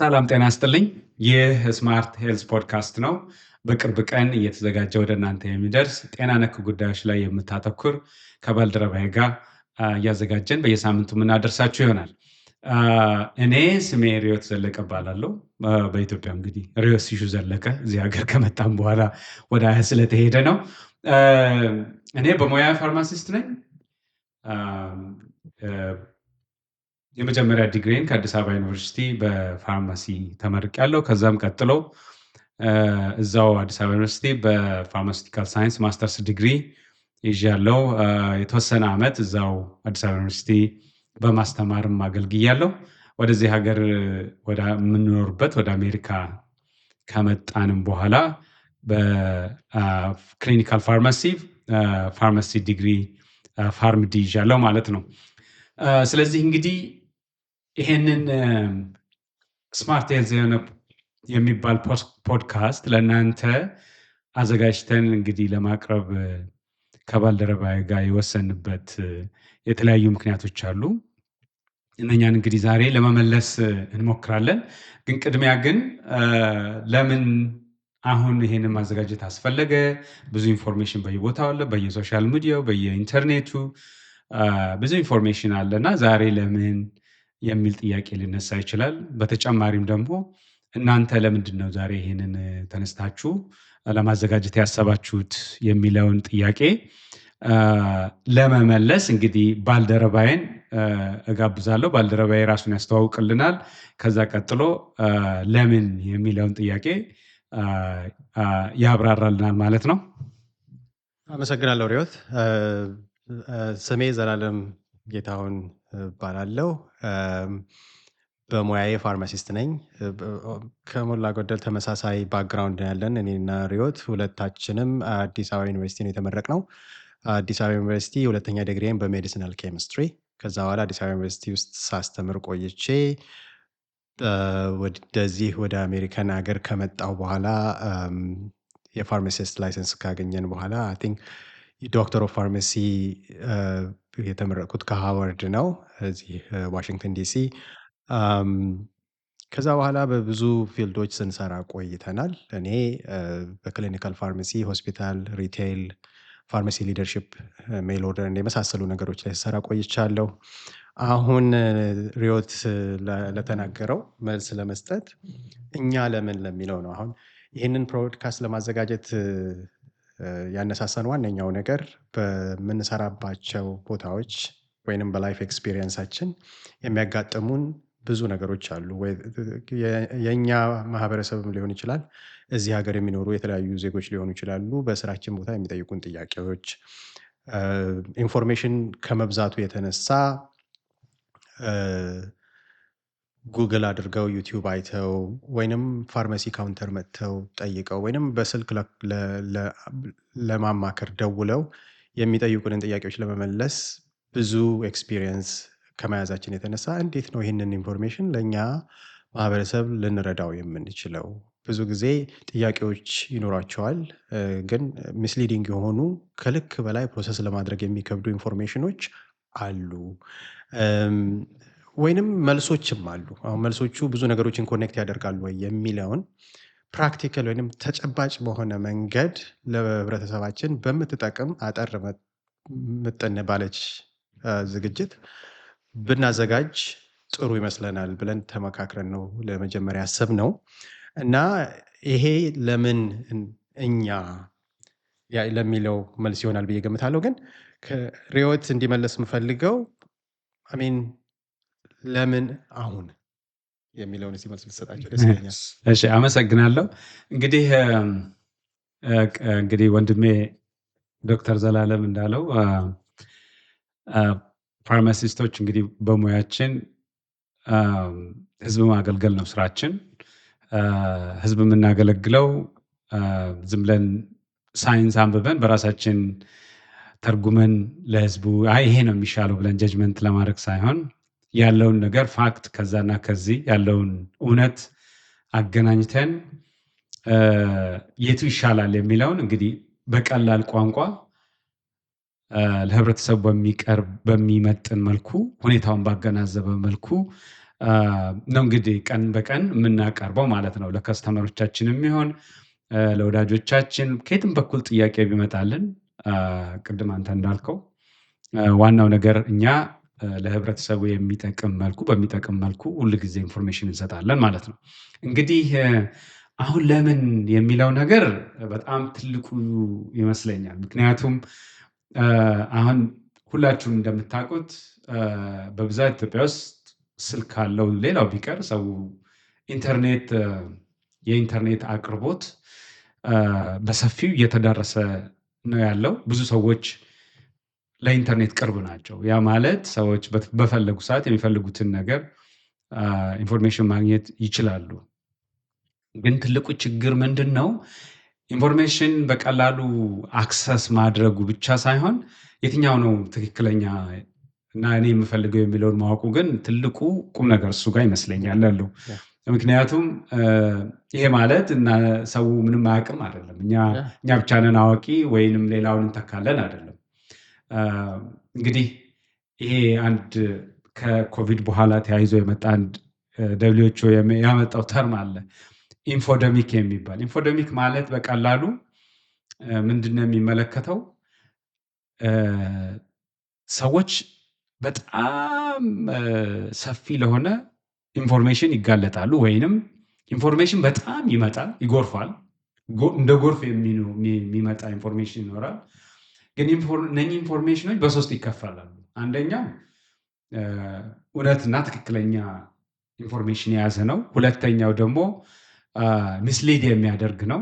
ሰላም ጤና ይስጥልኝ። ይህ ስማርት ሄልዝ ፖድካስት ነው። በቅርብ ቀን እየተዘጋጀ ወደ እናንተ የሚደርስ ጤና ነክ ጉዳዮች ላይ የምታተኩር ከባልደረባዬ ጋር እያዘጋጀን በየሳምንቱ የምናደርሳችሁ ይሆናል። እኔ ስሜ ሪዮት ዘለቀ እባላለሁ። በኢትዮጵያ እንግዲህ ሪዮት ሲሹ ዘለቀ እዚህ ሀገር ከመጣም በኋላ ወደ አያ ስለተሄደ ነው። እኔ በሙያ ፋርማሲስት ነኝ። የመጀመሪያ ዲግሪን ከአዲስ አበባ ዩኒቨርሲቲ በፋርማሲ ተመርቄያለሁ። ከዛም ቀጥሎ እዛው አዲስ አበባ ዩኒቨርሲቲ በፋርማሲውቲካል ሳይንስ ማስተርስ ዲግሪ ይዣለሁ። የተወሰነ ዓመት እዛው አዲስ አበባ ዩኒቨርሲቲ በማስተማርም አገልግያለሁ። ወደዚህ ሀገር የምንኖርበት ወደ አሜሪካ ከመጣንም በኋላ በክሊኒካል ፋርማሲ ዲግሪ ፋርምዲ ይዣለሁ ማለት ነው። ስለዚህ እንግዲህ ይሄንን ስማርት ሄልዝ የሚባል ፖድካስት ለእናንተ አዘጋጅተን እንግዲህ ለማቅረብ ከባልደረባዬ ጋር የወሰንበት የተለያዩ ምክንያቶች አሉ። እነኛን እንግዲህ ዛሬ ለመመለስ እንሞክራለን። ግን ቅድሚያ ግን ለምን አሁን ይሄንን ማዘጋጀት አስፈለገ? ብዙ ኢንፎርሜሽን በየቦታው አለ፣ በየሶሻል ሚዲያው፣ በየኢንተርኔቱ ብዙ ኢንፎርሜሽን አለ እና ዛሬ ለምን የሚል ጥያቄ ሊነሳ ይችላል። በተጨማሪም ደግሞ እናንተ ለምንድን ነው ዛሬ ይሄንን ተነስታችሁ ለማዘጋጀት ያሰባችሁት የሚለውን ጥያቄ ለመመለስ እንግዲህ ባልደረባዬን እጋብዛለሁ። ባልደረባዬ ራሱን ያስተዋውቅልናል። ከዛ ቀጥሎ ለምን የሚለውን ጥያቄ ያብራራልናል ማለት ነው። አመሰግናለሁ ሪዮት። ስሜ ዘላለም ጌታሁን እባላለሁ። በሙያዬ ፋርማሲስት ነኝ። ከሞላ ጎደል ተመሳሳይ ባክግራውንድ ያለን እኔና ሪዮት ሁለታችንም አዲስ አበባ ዩኒቨርሲቲ ነው የተመረቅነው። አዲስ አበባ ዩኒቨርሲቲ የሁለተኛ ዲግሪን በሜዲሲናል ኬሚስትሪ፣ ከዛ በኋላ አዲስ አበባ ዩኒቨርሲቲ ውስጥ ሳስተምር ቆይቼ ወደዚህ ወደ አሜሪካን ሀገር ከመጣሁ በኋላ የፋርማሲስት ላይሰንስ ካገኘን በኋላ አይ ቲንክ ዶክተር ኦፍ ፋርማሲ የተመረቅኩት ከሃዋርድ ነው እዚህ ዋሽንግተን ዲሲ። ከዛ በኋላ በብዙ ፊልዶች ስንሰራ ቆይተናል። እኔ በክሊኒካል ፋርማሲ፣ ሆስፒታል፣ ሪቴይል፣ ፋርማሲ ሊደርሺፕ፣ ሜል ኦርደር የመሳሰሉ ነገሮች ላይ ስሰራ ቆይቻለሁ። አሁን ሪዮት ለተናገረው መልስ ለመስጠት እኛ ለምን ለሚለው ነው። አሁን ይህንን ፖድካስት ለማዘጋጀት ያነሳሳን ዋነኛው ነገር በምንሰራባቸው ቦታዎች ወይንም በላይፍ ኤክስፒሪየንሳችን የሚያጋጥሙን ብዙ ነገሮች አሉ። የእኛ ማህበረሰብም ሊሆን ይችላል፣ እዚህ ሀገር የሚኖሩ የተለያዩ ዜጎች ሊሆኑ ይችላሉ። በስራችን ቦታ የሚጠይቁን ጥያቄዎች፣ ኢንፎርሜሽን ከመብዛቱ የተነሳ ጉግል አድርገው ዩቲዩብ አይተው ወይንም ፋርማሲ ካውንተር መጥተው ጠይቀው ወይንም በስልክ ለማማከር ደውለው የሚጠይቁንን ጥያቄዎች ለመመለስ ብዙ ኤክስፒሪየንስ ከመያዛችን የተነሳ እንዴት ነው ይህንን ኢንፎርሜሽን ለእኛ ማህበረሰብ ልንረዳው የምንችለው? ብዙ ጊዜ ጥያቄዎች ይኖሯቸዋል፣ ግን ሚስሊዲንግ የሆኑ ከልክ በላይ ፕሮሰስ ለማድረግ የሚከብዱ ኢንፎርሜሽኖች አሉ፣ ወይንም መልሶችም አሉ። አሁን መልሶቹ ብዙ ነገሮችን ኮኔክት ያደርጋሉ ወይ የሚለውን ፕራክቲካል ወይንም ተጨባጭ በሆነ መንገድ ለህብረተሰባችን በምትጠቅም አጠር ምጥን ባለች ዝግጅት ብናዘጋጅ ጥሩ ይመስለናል ብለን ተመካክረን ነው ለመጀመሪያ ያሰብነው እና ይሄ ለምን እኛ ለሚለው መልስ ይሆናል ብዬ ገምታለሁ። ግን ከሪዮት እንዲመለስ የምፈልገው አሜን ለምን አሁን የሚለውን እስቲ መልስ ልትሰጣቸው ደስ ይለኛል። እሺ፣ አመሰግናለሁ። እንግዲህ ወንድሜ ዶክተር ዘላለም እንዳለው ፋርማሲስቶች እንግዲህ በሙያችን ህዝብ ማገልገል ነው ስራችን። ህዝብ የምናገለግለው ዝም ብለን ሳይንስ አንብበን በራሳችን ተርጉመን ለህዝቡ ይሄ ነው የሚሻለው ብለን ጀጅመንት ለማድረግ ሳይሆን ያለውን ነገር ፋክት ከዛና ከዚህ ያለውን እውነት አገናኝተን የቱ ይሻላል የሚለውን እንግዲህ በቀላል ቋንቋ ለህብረተሰቡ በሚመጥን መልኩ ሁኔታውን ባገናዘበ መልኩ ነው እንግዲህ ቀን በቀን የምናቀርበው ማለት ነው። ለከስተመሮቻችንም ይሁን ለወዳጆቻችን ከየትም በኩል ጥያቄ ቢመጣልን ቅድም አንተ እንዳልከው ዋናው ነገር እኛ ለህብረተሰቡ በሚጠቅም መልኩ ሁልጊዜ ኢንፎርሜሽን እንሰጣለን ማለት ነው። እንግዲህ አሁን ለምን የሚለው ነገር በጣም ትልቁ ይመስለኛል። ምክንያቱም አሁን ሁላችሁም እንደምታውቁት በብዛት ኢትዮጵያ ውስጥ ስልክ አለው። ሌላው ቢቀር ሰው የኢንተርኔት አቅርቦት በሰፊው እየተዳረሰ ነው ያለው። ብዙ ሰዎች ለኢንተርኔት ቅርብ ናቸው። ያ ማለት ሰዎች በፈለጉ ሰዓት የሚፈልጉትን ነገር ኢንፎርሜሽን ማግኘት ይችላሉ። ግን ትልቁ ችግር ምንድን ነው? ኢንፎርሜሽን በቀላሉ አክሰስ ማድረጉ ብቻ ሳይሆን የትኛው ነው ትክክለኛ እና እኔ የምፈልገው የሚለውን ማወቁ ግን ትልቁ ቁም ነገር እሱ ጋር ይመስለኛል ያለው። ምክንያቱም ይሄ ማለት እና ሰው ምንም አያውቅም አይደለም። እኛ ብቻ ነን አዋቂ ወይንም ሌላውን እንተካለን አይደለም። እንግዲህ ይሄ አንድ ከኮቪድ በኋላ ተያይዞ የመጣ አንድ WHO ያመጣው ተርም አለ፣ ኢንፎደሚክ የሚባል። ኢንፎደሚክ ማለት በቀላሉ ምንድነው የሚመለከተው? ሰዎች በጣም ሰፊ ለሆነ ኢንፎርሜሽን ይጋለጣሉ፣ ወይንም ኢንፎርሜሽን በጣም ይመጣል፣ ይጎርፋል። እንደ ጎርፍ የሚመጣ ኢንፎርሜሽን ይኖራል። ግን እነኚህ ኢንፎርሜሽኖች በሶስት ይከፈላሉ። አንደኛው እውነትና ትክክለኛ ኢንፎርሜሽን የያዘ ነው። ሁለተኛው ደግሞ ሚስሊድ የሚያደርግ ነው።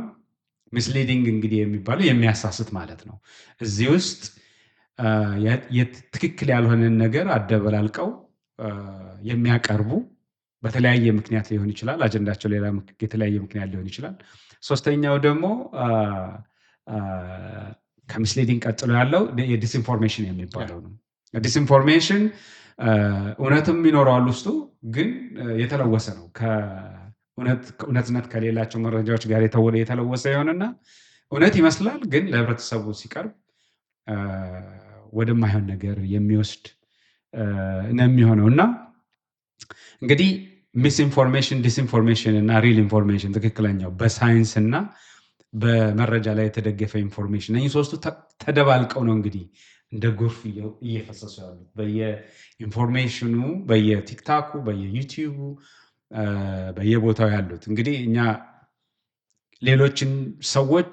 ሚስሊዲንግ እንግዲህ የሚባለው የሚያሳስት ማለት ነው። እዚህ ውስጥ ትክክል ያልሆነን ነገር አደበላልቀው የሚያቀርቡ በተለያየ ምክንያት ሊሆን ይችላል። አጀንዳቸው ሌላ የተለያየ ምክንያት ሊሆን ይችላል። ሶስተኛው ደግሞ ከሚስሊዲንግ ቀጥሎ ያለው የዲስኢንፎርሜሽን የሚባለው ነው። ዲስኢንፎርሜሽን እውነትም ይኖረዋል ውስጡ፣ ግን የተለወሰ ነው። ከእውነትነት ከሌላቸው መረጃዎች ጋር የተለወሰ የሆነና እውነት ይመስላል፣ ግን ለህብረተሰቡ ሲቀርብ ወደማይሆን ነገር የሚወስድ ነው የሚሆነው። እና እንግዲህ ሚስኢንፎርሜሽን፣ ዲስኢንፎርሜሽን እና ሪል ኢንፎርሜሽን ትክክለኛው በሳይንስ እና በመረጃ ላይ የተደገፈ ኢንፎርሜሽን፣ እነዚህ ሶስቱ ተደባልቀው ነው እንግዲህ እንደ ጎርፍ እየፈሰሱ ያሉት በየኢንፎርሜሽኑ፣ በየቲክታኩ፣ በየዩቲዩቡ፣ በየቦታው ያሉት። እንግዲህ እኛ ሌሎችን ሰዎች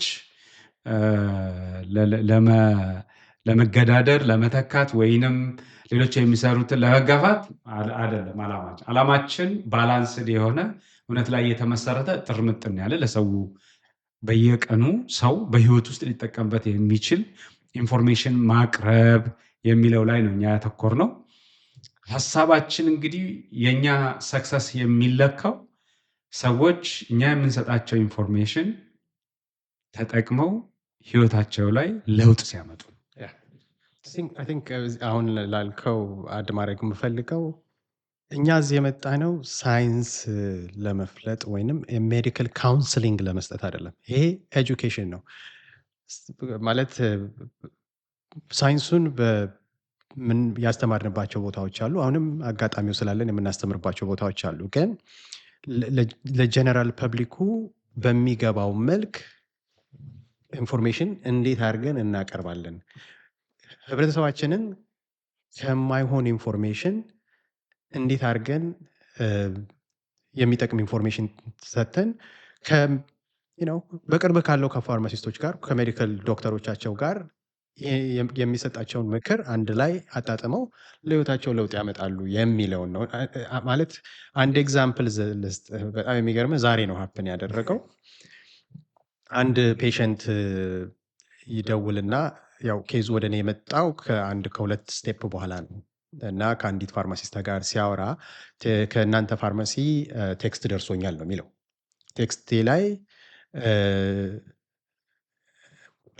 ለመገዳደር፣ ለመተካት ወይንም ሌሎች የሚሰሩትን ለመጋፋት አይደለም አላማችን። አላማችን ባላንስድ የሆነ እውነት ላይ የተመሰረተ ጥርምጥን ያለ ለሰው በየቀኑ ሰው በህይወት ውስጥ ሊጠቀምበት የሚችል ኢንፎርሜሽን ማቅረብ የሚለው ላይ ነው እኛ ያተኮርነው። ሀሳባችን እንግዲህ የእኛ ሰክሰስ የሚለካው ሰዎች እኛ የምንሰጣቸው ኢንፎርሜሽን ተጠቅመው ህይወታቸው ላይ ለውጥ ሲያመጡ። አሁን ላልከው አድ ማድረግ የምፈልገው እኛ እዚህ የመጣ ነው ሳይንስ ለመፍለጥ ወይንም ሜዲካል ካውንስሊንግ ለመስጠት አይደለም። ይሄ ኤጁኬሽን ነው ማለት ሳይንሱን ያስተማርንባቸው ቦታዎች አሉ። አሁንም አጋጣሚው ስላለን የምናስተምርባቸው ቦታዎች አሉ። ግን ለጀነራል ፐብሊኩ በሚገባው መልክ ኢንፎርሜሽን እንዴት አድርገን እናቀርባለን? ህብረተሰባችንን ከማይሆን ኢንፎርሜሽን እንዴት አድርገን የሚጠቅም ኢንፎርሜሽን ሰጥተን በቅርብ ካለው ከፋርማሲስቶች ጋር ከሜዲካል ዶክተሮቻቸው ጋር የሚሰጣቸውን ምክር አንድ ላይ አጣጥመው ለህይወታቸው ለውጥ ያመጣሉ የሚለውን ነው። ማለት አንድ ኤግዛምፕል ልስጥ። በጣም የሚገርም ዛሬ ነው ሀፕን ያደረገው። አንድ ፔሸንት ይደውልና ያው ኬዙ ወደ እኔ የመጣው ከሁለት ስቴፕ በኋላ ነው እና ከአንዲት ፋርማሲስት ጋር ሲያወራ ከእናንተ ፋርማሲ ቴክስት ደርሶኛል ነው የሚለው። ቴክስቴ ላይ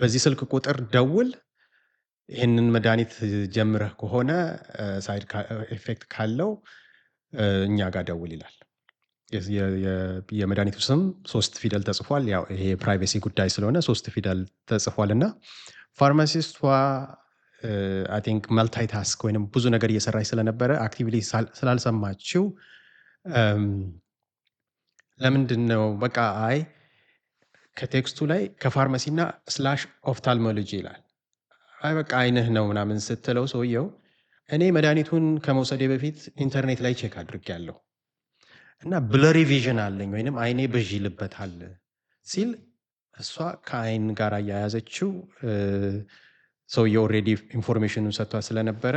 በዚህ ስልክ ቁጥር ደውል፣ ይህንን መድኃኒት ጀምረህ ከሆነ ሳይድ ኤፌክት ካለው እኛ ጋር ደውል ይላል። የመድኃኒቱ ስም 3 ፊደል ተጽፏል። ያው ይሄ የፕራይቬሲ ጉዳይ ስለሆነ 3 ፊደል ተጽፏል እና ፋርማሲስቷ አይ ቲንክ መልታይ ታስክ ወይንም ብዙ ነገር እየሰራች ስለነበረ አክቲቭሊ ስላልሰማችው ለምንድን ነው በቃ አይ ከቴክስቱ ላይ ከፋርማሲና ስላሽ ኦፍታልሞሎጂ ይላል። አይ በቃ አይንህ ነው ምናምን ስትለው ሰውየው እኔ መድኃኒቱን ከመውሰዴ በፊት ኢንተርኔት ላይ ቼክ አድርጌያለሁ እና ብለሪ ቪዥን አለኝ ወይንም አይኔ ብዥ ይልበታል ሲል እሷ ከአይን ጋር እያያዘችው ሰውየው ኦልሬዲ ኢንፎርሜሽኑን ሰጥቷት ስለነበረ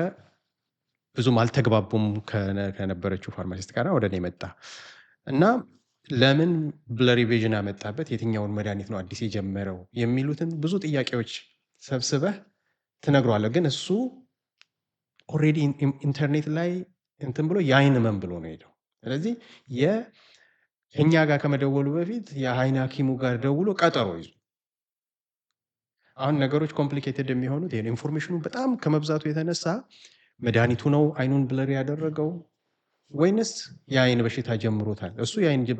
ብዙም አልተግባቡም ከነበረችው ፋርማሲስት ጋር ወደ እኔ መጣ እና ለምን ብለሪ ቪዥን ያመጣበት የትኛውን መድኃኒት ነው አዲስ የጀመረው የሚሉትን ብዙ ጥያቄዎች ሰብስበህ ትነግረዋለህ። ግን እሱ ኦልሬዲ ኢንተርኔት ላይ እንትን ብሎ የአይን ህመም ብሎ ነው ሄደው። ስለዚህ እኛ ጋር ከመደወሉ በፊት የአይን ሐኪሙ ጋር ደውሎ ቀጠሮ ይዙ። አሁን ነገሮች ኮምፕሊኬትድ የሚሆኑት ኢንፎርሜሽኑ በጣም ከመብዛቱ የተነሳ መድኃኒቱ ነው አይኑን ብለር ያደረገው ወይንስ የአይን በሽታ ጀምሮታል? እሱ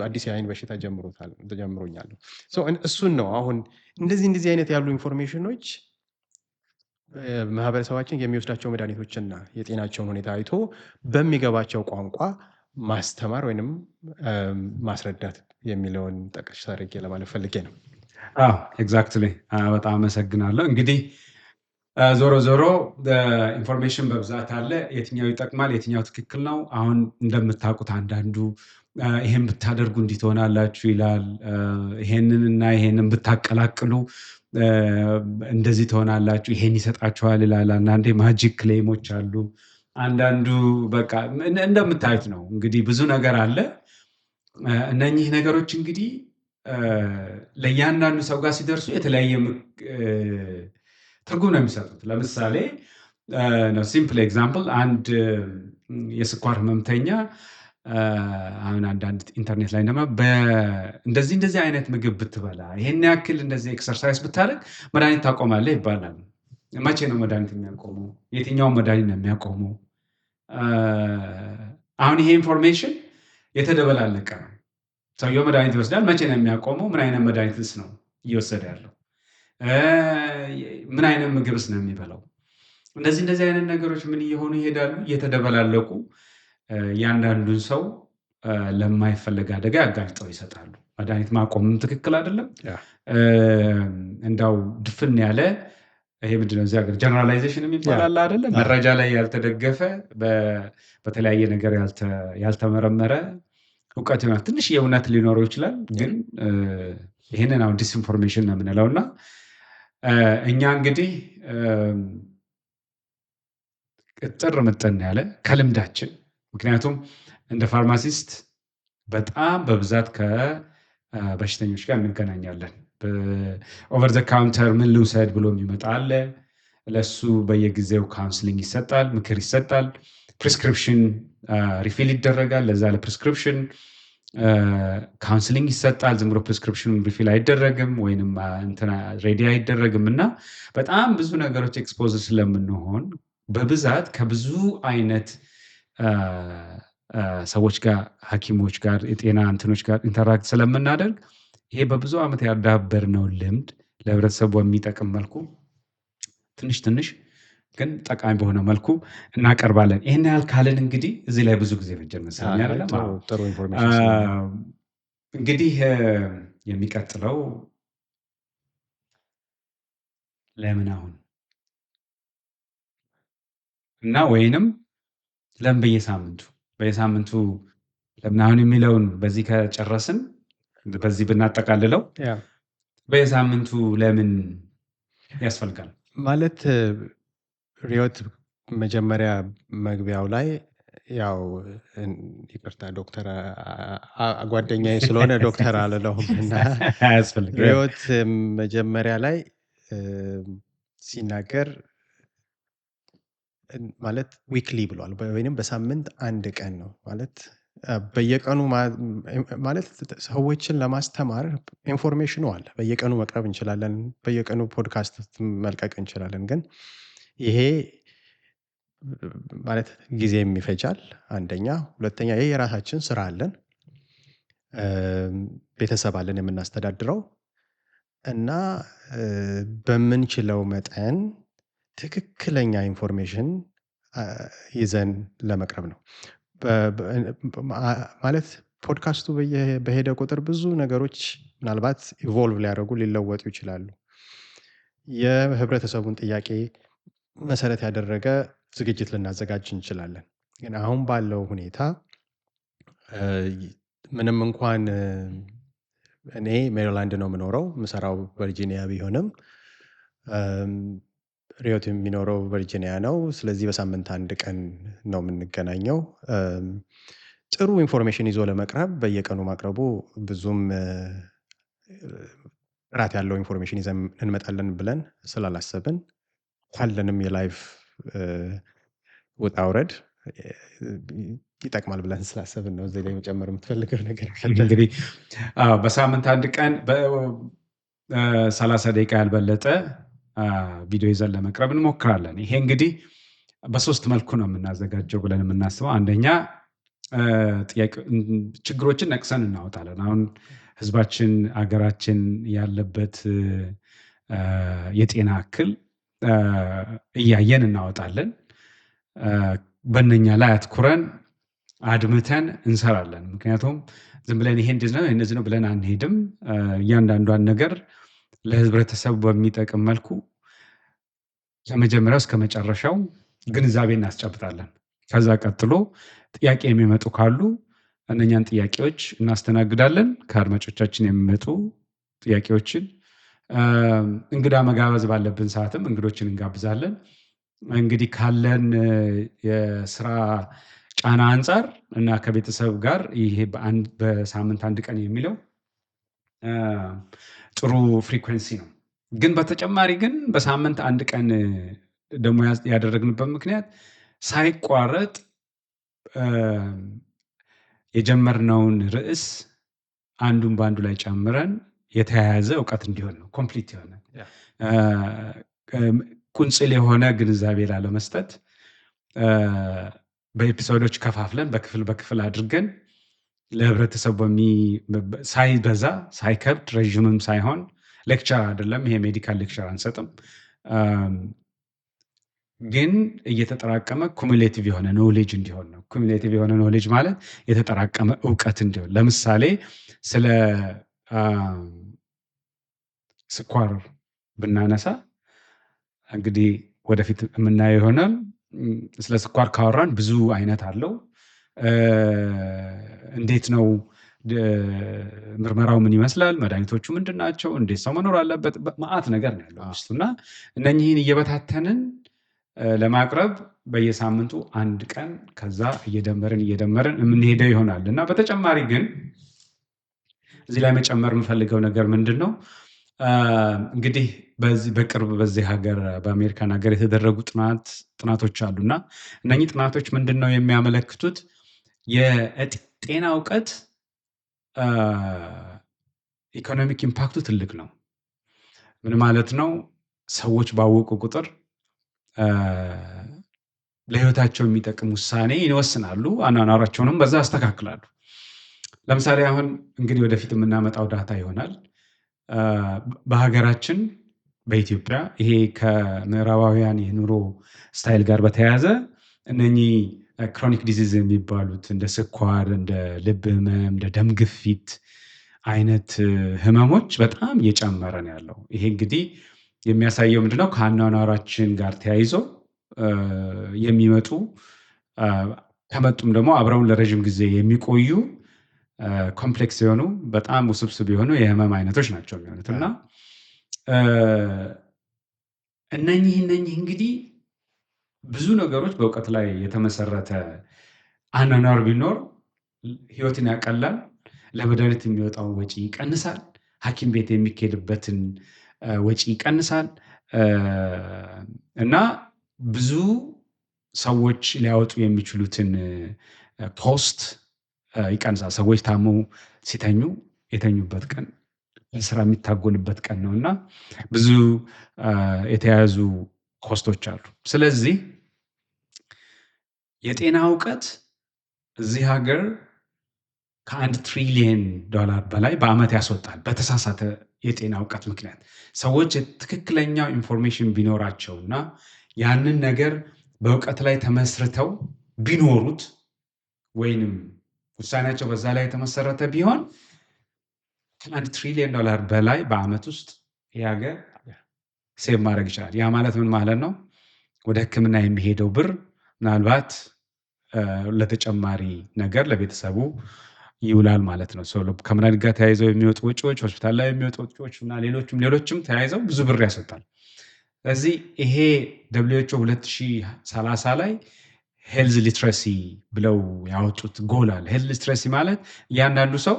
አዲስ የአይን በሽታ ጀምሮኛል። እሱን ነው አሁን እንደዚህ አይነት ያሉ ኢንፎርሜሽኖች ማህበረሰባችን የሚወስዳቸው መድኃኒቶችና የጤናቸውን ሁኔታ አይቶ በሚገባቸው ቋንቋ ማስተማር ወይንም ማስረዳት የሚለውን ጠቅሽ አድርጌ ለማለት ፈልጌ ነው። ኤግዛክትሊ በጣም አመሰግናለሁ። እንግዲህ ዞሮ ዞሮ ኢንፎርሜሽን በብዛት አለ። የትኛው ይጠቅማል፣ የትኛው ትክክል ነው? አሁን እንደምታውቁት አንዳንዱ ይሄን ብታደርጉ እንዲህ ትሆናላችሁ ይላል። ይሄንን እና ይሄንን ብታቀላቅሉ እንደዚህ ትሆናላችሁ፣ ይሄን ይሰጣችኋል ይላል። አንዳንዴ ማጂክ ክሌሞች አሉ። አንዳንዱ በቃ እንደምታዩት ነው። እንግዲህ ብዙ ነገር አለ። እነኚህ ነገሮች እንግዲህ ለእያንዳንዱ ሰው ጋር ሲደርሱ የተለያየ ትርጉም ነው የሚሰጡት። ለምሳሌ ሲምፕል ኤግዛምፕል አንድ የስኳር ህመምተኛ አሁን አንዳንድ ኢንተርኔት ላይ ደግሞ እንደዚህ አይነት ምግብ ብትበላ ይሄን ያክል እንደዚህ ኤክሰርሳይዝ ብታደርግ መድኃኒት ታቆማለህ ይባላል። መቼ ነው መድኃኒት የሚያቆመው? የትኛውን መድኃኒት ነው የሚያቆመው? አሁን ይሄ ኢንፎርሜሽን የተደበላለቀ ነው። ሰውየው መድኃኒት ይወስዳል። መቼ ነው የሚያቆመው? ምን አይነት መድኃኒትስ ነው እየወሰደ ያለው? ምን አይነት ምግብስ ነው የሚበላው? እንደዚህ አይነት ነገሮች ምን እየሆኑ ይሄዳሉ? እየተደበላለቁ እያንዳንዱን ሰው ለማይፈለግ አደጋ ያጋልጠው ይሰጣሉ። መድኃኒት ማቆምም ትክክል አይደለም። እንዳው ድፍን ያለ ይሄ ምንድነው እዚህ ሀገር ጀነራላይዜሽን የሚባል አለ አይደለ? መረጃ ላይ ያልተደገፈ በተለያየ ነገር ያልተመረመረ እውቀት ይሆናል። ትንሽ የእውነት ሊኖረው ይችላል፣ ግን ይህንን አሁን ዲስኢንፎርሜሽን ነው የምንለው እና እኛ እንግዲህ ቅጥር ምጥን ያለ ከልምዳችን ምክንያቱም እንደ ፋርማሲስት በጣም በብዛት ከበሽተኞች ጋር እንገናኛለን። ኦቨር ዘ ካውንተር ምን ልውሰድ ብሎ የሚመጣ አለ። ለሱ በየጊዜው ካውንስሊንግ ይሰጣል፣ ምክር ይሰጣል፣ ፕሪስክሪፕሽን ሪፊል ይደረጋል። ለዛ ለፕሪስክሪፕሽን ካውንስሊንግ ይሰጣል። ዝም ብሎ ፕሪስክሪፕሽን ሪፊል አይደረግም ወይንም ሬዲ አይደረግም እና በጣም ብዙ ነገሮች ኤክስፖዝ ስለምንሆን በብዛት ከብዙ አይነት ሰዎች ጋር፣ ሐኪሞች ጋር፣ የጤና እንትኖች ጋር ኢንተራክት ስለምናደርግ ይሄ በብዙ ዓመት ያዳበርነው ልምድ ለህብረተሰቡ በሚጠቅም መልኩ ትንሽ ግን ጠቃሚ በሆነ መልኩ እናቀርባለን። ይህን ያህል ካልን እንግዲህ እዚህ ላይ ብዙ ጊዜ ፈጀን መሰለኝ አይደለም? ጥሩ ኢንፎርሜሽን እንግዲህ የሚቀጥለው ለምን አሁን እና ወይንም ለምን በየሳምንቱ ለምን አሁን የሚለውን በዚህ ከጨረስን በዚህ ብናጠቃልለው በየሳምንቱ ለምን ያስፈልጋል ማለት ሪዮት መጀመሪያ መግቢያው ላይ ያው ይቅርታ ዶክተር ጓደኛዬ ስለሆነ ዶክተር አልለውም እና ሪዮት መጀመሪያ ላይ ሲናገር ማለት ዊክሊ ብሏል ወይንም በሳምንት አንድ ቀን ነው ማለት በየቀኑ ማለት ሰዎችን ለማስተማር ኢንፎርሜሽኑ አለ። በየቀኑ መቅረብ እንችላለን፣ በየቀኑ ፖድካስት መልቀቅ እንችላለን። ግን ይሄ ማለት ጊዜም ይፈጃል አንደኛ፣ ሁለተኛ ይሄ የራሳችን ስራ አለን። ቤተሰብ አለን የምናስተዳድረው እና በምንችለው መጠን ትክክለኛ ኢንፎርሜሽን ይዘን ለመቅረብ ነው። ማለት ፖድካስቱ በሄደ ቁጥር ብዙ ነገሮች ምናልባት ኢቮልቭ ሊያደርጉ ሊለወጡ ይችላሉ። የህብረተሰቡን ጥያቄ መሰረት ያደረገ ዝግጅት ልናዘጋጅ እንችላለን። ግን አሁን ባለው ሁኔታ ምንም እንኳን እኔ ሜሪላንድ ነው የምኖረው፣ የምሰራው ቨርጂኒያ ቢሆንም ሪዮት የሚኖረው ቨርጂኒያ ነው። ስለዚህ በሳምንት አንድ ቀን ነው የምንገናኘው። ጥሩ ኢንፎርሜሽን ይዞ ለመቅረብ በየቀኑ ማቅረቡ ብዙም ጥራት ያለው ኢንፎርሜሽን ይዘን እንመጣለን ብለን ስላላሰብን ካለንም የላይፍ ውጣ ውረድ ይጠቅማል ብለን ስላሰብን ነው። እዚህ ላይ መጨመር የምትፈልገው ነገር ካለ? እንግዲህ በሳምንት አንድ ቀን በ30 ደቂቃ ያልበለጠ ቪዲዮ ይዘን ለመቅረብ እንሞክራለን። ይሄ እንግዲህ በሶስት መልኩ ነው የምናዘጋጀው ብለን የምናስበው። አንደኛ ችግሮችን ነቅሰን እናወጣለን። አሁን ህዝባችን፣ አገራችን ያለበት የጤና እክል እያየን እናወጣለን። በእነኛ ላይ አትኩረን አድምተን እንሰራለን። ምክንያቱም ዝም ብለን ይሄ እንደዚህ ነው ብለን አንሄድም። እያንዳንዷን ነገር ለህብረተሰቡ በሚጠቅም መልኩ ከመጀመሪያው እስከ መጨረሻው ግንዛቤ እናስጨብጣለን። ከዛ ቀጥሎ ጥያቄ የሚመጡ ካሉ እነኛን ጥያቄዎች እናስተናግዳለን። ከአድማጮቻችን የሚመጡ ጥያቄዎችን እንግዳ መጋበዝ ባለብን ሰዓትም እንግዶችን እንጋብዛለን። እንግዲህ ካለን የስራ ጫና አንጻር እና ከቤተሰብ ጋር ይሄ በሳምንት አንድ ቀን የሚለው ጥሩ ፍሪኩዌንሲ ነው። ግን በተጨማሪ ግን በሳምንት አንድ ቀን ደግሞ ያደረግንበት ምክንያት ሳይቋረጥ የጀመርነውን ርዕስ አንዱን በአንዱ ላይ ጨምረን የተያያዘ እውቀት እንዲሆን ነው። ኮምፕሊት የሆነ ቁንጽል የሆነ ግንዛቤ ላለመስጠት በኤፒሶዶች ከፋፍለን በክፍል በክፍል አድርገን ለህብረተሰቡ ሳይበዛ ሳይከብድ ረዥምም ሳይሆን ሌክቸር አይደለም። ይሄ ሜዲካል ሌክቸር አንሰጥም። ግን እየተጠራቀመ ኩሙሌቲቭ የሆነ ኖሌጅ እንዲሆን ነው። ኩሙሌቲቭ የሆነ ኖሌጅ ማለት የተጠራቀመ እውቀት እንዲሆን። ለምሳሌ ስለ ስኳር ብናነሳ እንግዲህ ወደፊት የምናየው ይሆናል። ስለ ስኳር ካወራን ብዙ አይነት አለው። እንዴት ነው ምርመራው? ምን ይመስላል? መድኃኒቶቹ ምንድን ናቸው? እንዴት ሰው መኖር አለበት? መዓት ነገር ነው ያለው ውስጡ እና እነኚህን እየበታተንን ለማቅረብ በየሳምንቱ አንድ ቀን ከዛ እየደመርን የምንሄደው ይሆናል እና በተጨማሪ ግን እዚህ ላይ መጨመር የምፈልገው ነገር ምንድን ነው? እንግዲህ በቅርብ በዚህ ሀገር በአሜሪካን ሀገር የተደረጉ ጥናቶች አሉና እነኚህ ጥናቶች ምንድን ነው የሚያመለክቱት? የጤና እውቀት ኢኮኖሚክ ኢምፓክቱ ትልቅ ነው። ምን ማለት ነው? ሰዎች ባወቁ ቁጥር ለህይወታቸው የሚጠቅም ውሳኔ ይወስናሉ፣ አኗኗራቸውንም በዛ ያስተካክላሉ። ለምሳሌ አሁን እንግዲህ ወደፊት የምናመጣው ዳታ ይሆናል። በሀገራችን በኢትዮጵያ ይሄ ከምዕራባውያን የኑሮ ስታይል ጋር በተያያዘ እነኚህ ክሮኒክ ዲዚዝ የሚባሉት እንደ ስኳር፣ እንደ ልብ ህመም፣ እንደ ደም ግፊት አይነት ህመሞች በጣም እየጨመረ ነው ያለው። ይሄ እንግዲህ የሚያሳየው ምንድነው? ከአኗኗራችን ጋር ተያይዞ የሚመጡ ከመጡም ደግሞ አብረውን ለረዥም ጊዜ የሚቆዩ ኮምፕሌክስ የሆኑ በጣም ውስብስብ የሆኑ የህመም አይነቶች ናቸው የሚሆኑት እና እነኚህ እንግዲህ ብዙ ነገሮች በእውቀት ላይ የተመሰረተ አኗኗር ቢኖር ህይወትን ያቀላል፣ ለመድኃኒት የሚወጣውን ወጪ ይቀንሳል፣ ሐኪም ቤት የሚካሄድበትን ወጪ ይቀንሳል እና ብዙ ሰዎች ሊያወጡ የሚችሉትን ኮስት ይቀንሳል። ሰዎች ታመው ሲተኙ የተኙበት ቀን ስራ የሚታጎልበት ቀን ነው እና ብዙ የተያያዙ ኮስቶች አሉ። ስለዚህ የጤና እውቀት እዚህ ሀገር ከ1 ትሪሊየን ዶላር በላይ በአመት ያስወጣል በተሳሳተ የጤና እውቀት ምክንያት። ሰዎች ትክክለኛው ኢንፎርሜሽን ቢኖራቸውና ያንን ነገር በእውቀት ላይ ተመስርተው ቢኖሩት ወይንም ውሳኔያቸው በዛ ላይ የተመሰረተ ቢሆን ከ1 ትሪሊየን ዶላር በላይ በአመት ውስጥ ይህ ሀገር ሴቭ ማድረግ ይችላል። ያ ማለት ምን ማለት ነው? ወደ ሕክምና የሚሄደው ብር ምናልባት ለተጨማሪ ነገር ለቤተሰቡ ይውላል ማለት ነው። ከመድኃኒት ጋር ተያይዘው የሚወጡ ወጪዎች፣ ሆስፒታል ላይ የሚወጡ ወጪዎች እና ሌሎችም ተያይዘው ብዙ ብር ያስወጣል። ስለዚህ ይሄ WHO 2030 ላይ ሄልዝ ሊትረሲ ብለው ያወጡት ጎል አለ። ሄልዝ ሊትረሲ ማለት እያንዳንዱ ሰው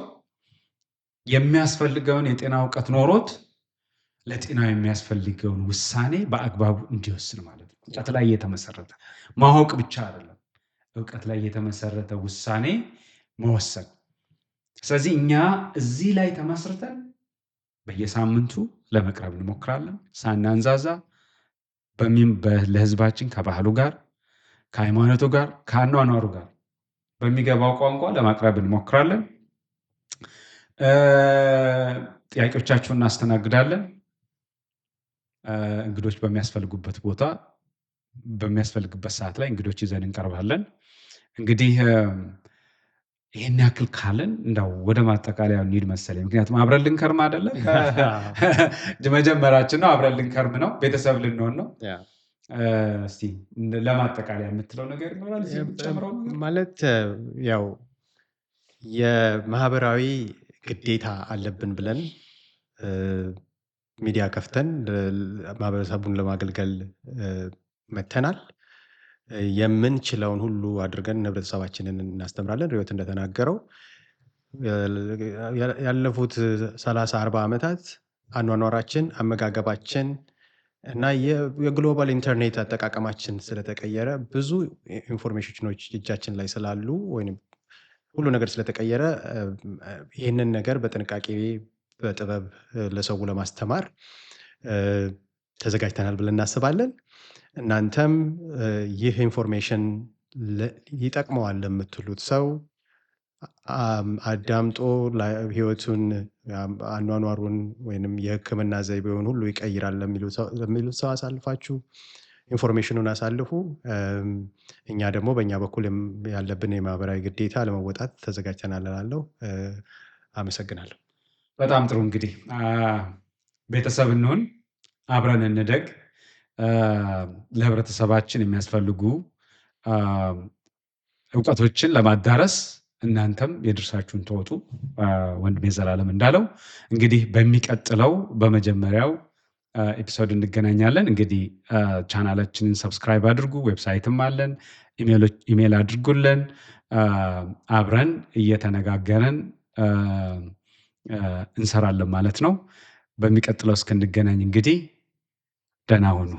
የሚያስፈልገውን የጤና እውቀት ኖሮት ለጤናው የሚያስፈልገውን ውሳኔ በአግባቡ እንዲወስን ማለት ነው። እውቀት ላይ የተመሰረተ ማወቅ ብቻ አይደለም፣ እውቀት ላይ የተመሰረተ ውሳኔ መወሰን። ስለዚህ እኛ እዚህ ላይ ተመስርተን በየሳምንቱ ለመቅረብ እንሞክራለን፣ ሳናንዛዛ ለህዝባችን ከባህሉ ጋር፣ ከሃይማኖቱ ጋር፣ ከአኗኗሩ ጋር በሚገባው ቋንቋ ለማቅረብ እንሞክራለን። ጥያቄዎቻችሁን እናስተናግዳለን። እንግዶች በሚያስፈልጉበት ቦታ በሚያስፈልግበት ሰዓት ላይ እንግዶች ይዘን እንቀርባለን። እንግዲህ ይህን ያክል ካለን እንዳው ወደ ማጠቃለያ እንሂድ መሰለኝ። ምክንያቱም አብረን ልንከርም አይደለ? መጀመራችን ነው። አብረን ልንከርም ነው። ቤተሰብ ልንሆን ነው። እስቲ ለማጠቃለያ የምትለው ነገር ይኖራል? ማለት ያው የማህበራዊ ግዴታ አለብን ብለን ሚዲያ ከፍተን ማህበረሰቡን ለማገልገል መተናል። የምንችለውን ሁሉ አድርገን ህብረተሰባችንን እናስተምራለን። ሪዮት እንደተናገረው ያለፉት 30-40 ዓመታት አኗኗራችን፣ አመጋገባችን እና የግሎባል ኢንተርኔት አጠቃቀማችን ስለተቀየረ ብዙ ኢንፎርሜሽኖች እጃችን ላይ ስላሉ ወይም ሁሉ ነገር ስለተቀየረ ይህንን ነገር በጥንቃቄ በጥበብ ለሰው ለማስተማር ተዘጋጅተናል ብለን እናስባለን። እናንተም ይህ ኢንፎርሜሽን ይጠቅመዋል ለምትሉት ሰው አዳምጦ ህይወቱን፣ አኗኗሩን ወይንም የህክምና ዘይቤውን ሁሉ ይቀይራል ለሚሉት ሰው አሳልፋችሁ ኢንፎርሜሽኑን አሳልፉ። እኛ ደግሞ በእኛ በኩል ያለብን የማህበራዊ ግዴታ ለመወጣት ተዘጋጅተናል እላለሁ። አመሰግናለሁ። በጣም ጥሩ። እንግዲህ ቤተሰብ እንሁን፣ አብረን እንደግ። ለህብረተሰባችን የሚያስፈልጉ እውቀቶችን ለማዳረስ እናንተም የድርሻችሁን ተወጡ። ወንድሜ ዘላለም እንዳለው እንግዲህ በሚቀጥለው በመጀመሪያው ኤፒሶድ እንገናኛለን። እንግዲህ ቻናላችንን ሰብስክራይብ አድርጉ። ዌብሳይትም አለን፣ ኢሜል አድርጉልን። አብረን እየተነጋገረን እንሰራለን ማለት ነው። በሚቀጥለው እስክንገናኝ እንግዲህ ደህና ሁኑ።